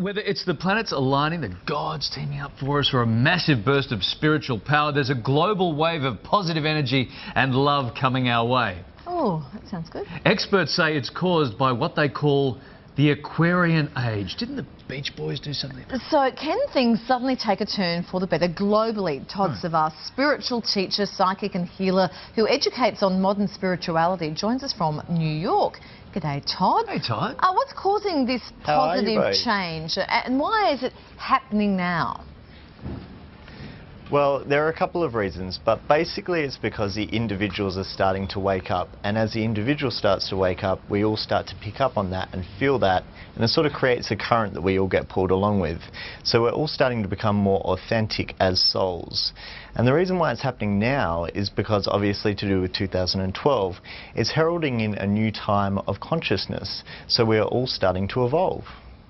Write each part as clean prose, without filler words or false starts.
Whether it's the planets aligning, the gods teaming up for us, or a massive burst of spiritual power, there's a global wave of positive energy and love coming our way. Oh, that sounds good. Experts say it's caused by what they call the Aquarian Age. Didn't the Beach Boys do something? So can things suddenly take a turn for the better globally? Todd Savvas, spiritual teacher, psychic and healer who educates on modern spirituality, joins us from New York. G'day, Todd. Hey, Todd. What's causing this positive change and why is it happening now? Well, there are a couple of reasons, but basically it's because the individuals are starting to wake up, and as the individual starts to wake up, we all start to pick up on that and feel that, and it sort of creates a current that we all get pulled along with. So we're all starting to become more authentic as souls. And the reason why it's happening now is because, obviously to do with 2012, it's heralding in a new time of consciousness, so we are all starting to evolve.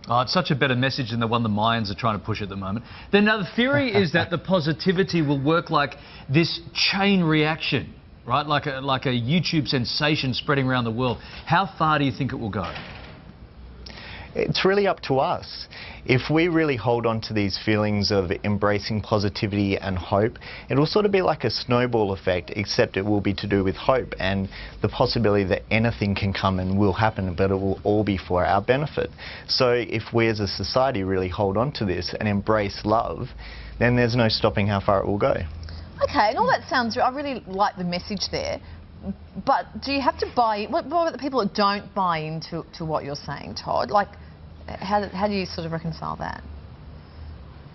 Oh, it's such a better message than the one the Mayans are trying to push at the moment. Then another theory is that the positivity will work like this chain reaction, right? Like a YouTube sensation spreading around the world. How far do you think it will go? It's really up to us. If we really hold on to these feelings of embracing positivity and hope, it will sort of be like a snowball effect, except it will be to do with hope and the possibility that anything can come and will happen, but it will all be for our benefit. So if we as a society really hold on to this and embrace love, then there's no stopping how far it will go. Okay, and all that sounds, I really like the message there, but do you have to buy, what about the people that don't buy into what you're saying, Todd? Like, how do you sort of reconcile that?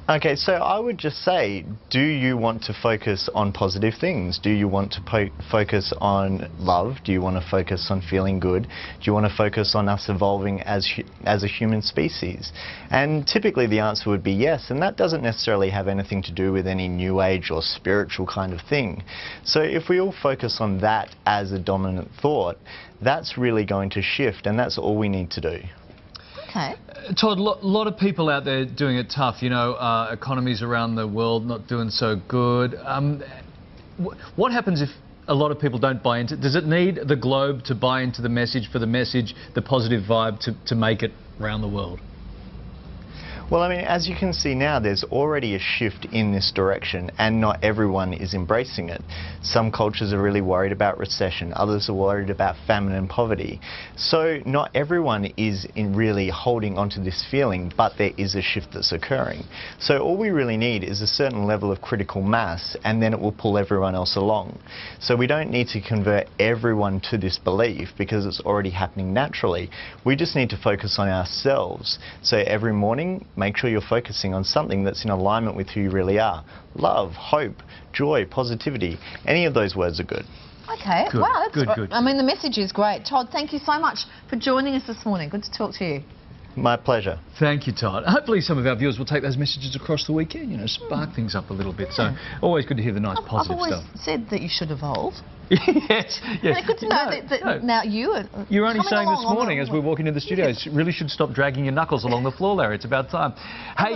Okay, so I would just say, do you want to focus on positive things? Do you want to focus on love? Do you want to focus on feeling good? Do you want to focus on us evolving as a human species? And typically the answer would be yes, and that doesn't necessarily have anything to do with any new age or spiritual kind of thing. So if we all focus on that as a dominant thought, that's really going to shift, and that's all we need to do. Okay. Todd, a lot of people out there doing it tough, you know, economies around the world not doing so good. What happens if a lot of people don't buy into it? Does it need the globe to buy into the message, for the message, the positive vibe to make it around the world? Well, I mean, as you can see now, there's already a shift in this direction, and not everyone is embracing it. Some cultures are really worried about recession, others are worried about famine and poverty. So not everyone is really holding onto this feeling, but there is a shift that's occurring. So all we really need is a certain level of critical mass, and then it will pull everyone else along. So we don't need to convert everyone to this belief, because it's already happening naturally. We just need to focus on ourselves. So every morning, make sure you're focusing on something that's in alignment with who you really are. Love, hope, joy, positivity. Any of those words are good. Okay, good. Wow, that's good. I mean, the message is great. Todd, thank you so much for joining us this morning. Good to talk to you. My pleasure. Thank you, Todd. Hopefully some of our viewers will take those messages across the weekend, you know, spark things up a little bit. So always good to hear the nice positive stuff. I've always said that you should evolve. Yes. And it's good to know that now you are You're only saying this morning as we walk into the studio, you really should stop dragging your knuckles along the floor, Larry. It's about time. Hey.